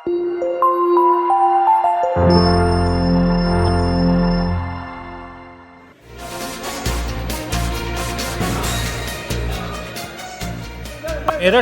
मेरठ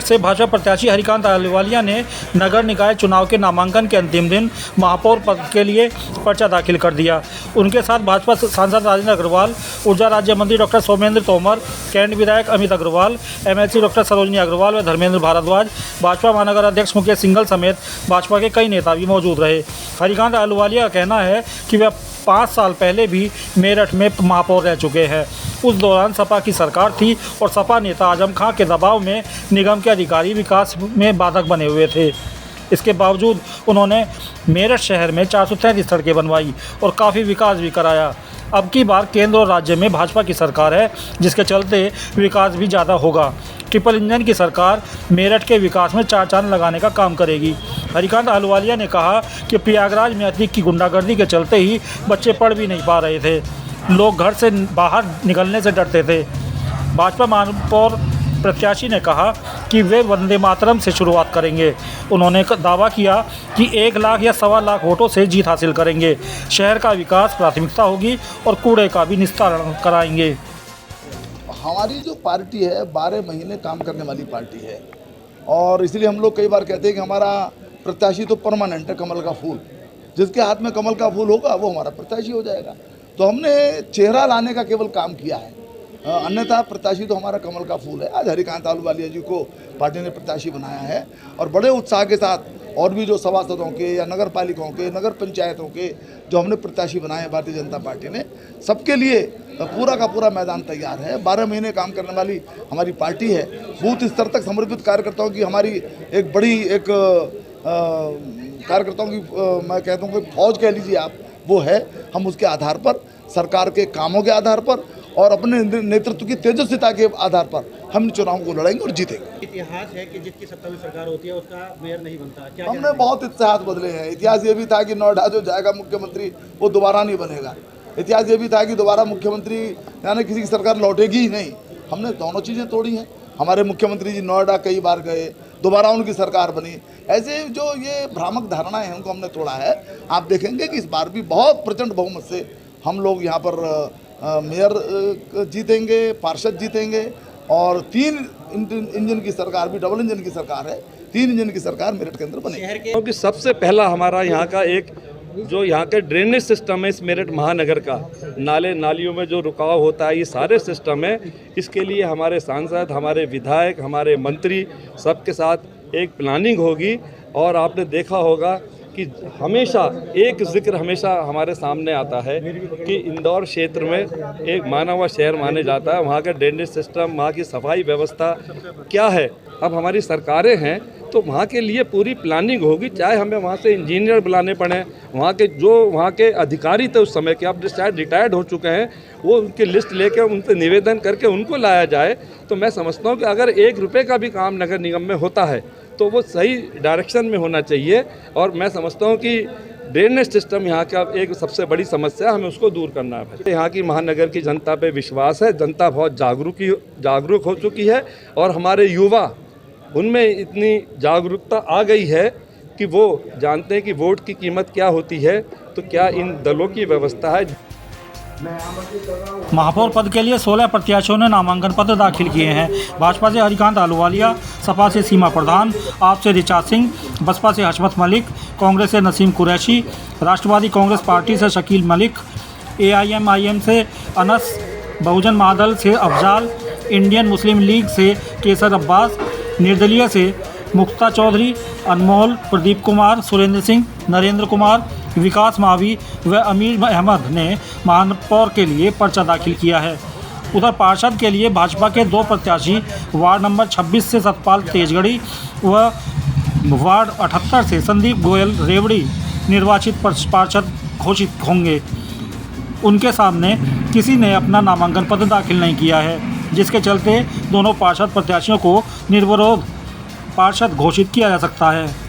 से भाजपा प्रत्याशी हरिकांत अहलूवालिया ने नगर निकाय चुनाव के नामांकन के अंतिम दिन महापौर पद के लिए पर्चा दाखिल कर दिया। उनके साथ भाजपा सांसद राजेंद्र अग्रवाल, ऊर्जा राज्य मंत्री डॉक्टर सोमेंद्र तोमर, कैंट विधायक अमित अग्रवाल, एमएलसी डॉक्टर सरोजनी अग्रवाल व धर्मेंद्र भारद्वाज, भाजपा महानगर अध्यक्ष मुकेश सिंघल समेत भाजपा के कई नेता भी मौजूद रहे। हरिकांत अहलूवालिया का कहना है कि वे 5 साल पहले भी मेरठ में महापौर रह चुके हैं। उस दौरान सपा की सरकार थी और सपा नेता आजम खां के दबाव में निगम के अधिकारी विकास में बाधक बने हुए थे। इसके बावजूद उन्होंने मेरठ शहर में 433 सड़कें बनवाई और काफ़ी विकास भी कराया। अब की बार केंद्र और राज्य में भाजपा की सरकार है, जिसके चलते विकास भी ज़्यादा होगा। ट्रिपल इंजन की सरकार मेरठ के विकास में 4 चांद लगाने का काम करेगी। हरिकांत अहलूवालिया ने कहा कि प्रयागराज में अतिक की गुंडागर्दी के चलते ही बच्चे पढ़ भी नहीं पा रहे थे। लोग घर से बाहर निकलने से डरते थे। भाजपा महापौर प्रत्याशी ने कहा कि वे वंदे मातरम से शुरुआत करेंगे। उन्होंने दावा किया कि 1 लाख या 1.25 लाख वोटों से जीत हासिल करेंगे। शहर का विकास प्राथमिकता होगी और कूड़े का भी निस्तारण कराएंगे। हमारी जो पार्टी है 12 महीने काम करने वाली पार्टी है और इसलिए हम लोग कई बार कहते हैं कि हमारा प्रत्याशी तो परमानेंट है, कमल का फूल। जिसके हाथ में कमल का फूल होगा वो हमारा प्रत्याशी हो जाएगा। तो हमने चेहरा लाने का केवल काम किया है, अन्यथा प्रत्याशी तो हमारा कमल का फूल है। आज हरिकांत अहलूवालिया जी को पार्टी ने प्रत्याशी बनाया है और बड़े उत्साह के साथ और भी जो सभासदों के या नगर पालिकाओं के, नगर पंचायतों के जो हमने प्रत्याशी बनाए हैं भारतीय जनता पार्टी ने, सबके लिए पूरा का पूरा मैदान तैयार है। 12 महीने काम करने वाली हमारी पार्टी है। बूथ स्तर तक समर्पित कार्यकर्ताओं की हमारी एक बड़ी कार्यकर्ताओं की मैं कहता हूँ कि फौज कह लीजिए आप, वो है। हम उसके आधार पर, सरकार के कामों के आधार पर और अपने नेतृत्व की तेजस्विता के आधार पर हम चुनाव को लड़ेंगे और जीतेंगे। इतिहास है कि जिसकी सत्ता में सरकार होती है उसका मेयर नहीं बनता। क्या हमने बहुत इतिहास बदले हैं। इतिहास ये भी था कि नोएडा जो जाएगा मुख्यमंत्री वो दोबारा नहीं बनेगा। इतिहास ये भी था कि दोबारा मुख्यमंत्री यानी किसी की सरकार लौटेगी ही नहीं। हमने दोनों चीज़ें तोड़ी हैं। हमारे मुख्यमंत्री जी नोएडा कई बार गए, दोबारा उनकी सरकार बनी। ऐसे जो ये भ्रामक धारणाएं हैं उनको हमने तोड़ा है। आप देखेंगे कि इस बार भी बहुत प्रचंड बहुमत से हम लोग यहाँ पर मेयर जीतेंगे, पार्षद जीतेंगे और 3 इंजन की सरकार भी, डबल इंजन की सरकार है, 3 इंजन की सरकार मेरठ के अंदर बनेगी। क्योंकि सबसे पहला हमारा यहाँ का जो यहाँ के ड्रेनेज सिस्टम है इस मेरठ महानगर का, नाले नालियों में जो रुकाव होता है, ये सारे सिस्टम है। इसके लिए हमारे सांसद, हमारे विधायक, हमारे मंत्री सबके साथ एक प्लानिंग होगी। और आपने देखा होगा कि हमेशा एक जिक्र हमेशा हमारे सामने आता है कि इंदौर क्षेत्र में एक माना हुआ शहर माने जाता है। वहाँ का ड्रेनेज सिस्टम, वहाँ की सफाई व्यवस्था क्या है। अब हमारी सरकारें हैं तो वहाँ के लिए पूरी प्लानिंग होगी, चाहे हमें वहाँ से इंजीनियर बुलाने पड़े। वहाँ के अधिकारी थे उस समय के, अब शायद रिटायर्ड हो चुके हैं, वो उनकी लिस्ट लेकर उनसे निवेदन करके उनको लाया जाए। तो मैं समझता हूँ कि अगर 1 रुपये का भी काम नगर निगम में होता है तो वो सही डायरेक्शन में होना चाहिए। और मैं समझता हूँ कि ड्रेनेज सिस्टम यहाँ का एक सबसे बड़ी समस्या, हमें उसको दूर करना है। यहाँ की महानगर की जनता पे विश्वास है। जनता बहुत जागरूक हो चुकी है और हमारे युवा, उनमें इतनी जागरूकता आ गई है कि वो जानते हैं कि वोट की कीमत क्या होती है, तो क्या इन दलों की व्यवस्था है। महापौर पद के लिए 16 प्रत्याशियों ने नामांकन पत्र दाखिल किए हैं। भाजपा से हरिकांत अहलूवालिया, सपा से सीमा प्रधान, आप से ऋचा सिंह, बसपा से हशमत मलिक, कांग्रेस से नसीम कुरैशी, राष्ट्रवादी कांग्रेस पार्टी से शकील मलिक, AIMIM से अनस, बहुजन महादल से अफजाल, इंडियन मुस्लिम लीग से केसर अब्बास, निर्दलीय से मुक्ता चौधरी, अनमोल, प्रदीप कुमार, सुरेंद्र सिंह, नरेंद्र कुमार, विकास मावी व अमीर अहमद ने महापौर के लिए पर्चा दाखिल किया है। उधर पार्षद के लिए भाजपा के 2 प्रत्याशी वार्ड नंबर 26 से सतपाल तेजगढ़ी व वार्ड 78 से संदीप गोयल रेवड़ी निर्वाचित पार्षद घोषित होंगे। उनके सामने किसी ने अपना नामांकन पत्र दाखिल नहीं किया है, जिसके चलते दोनों पार्षद प्रत्याशियों को निर्विरोध पार्षद घोषित किया जा सकता है।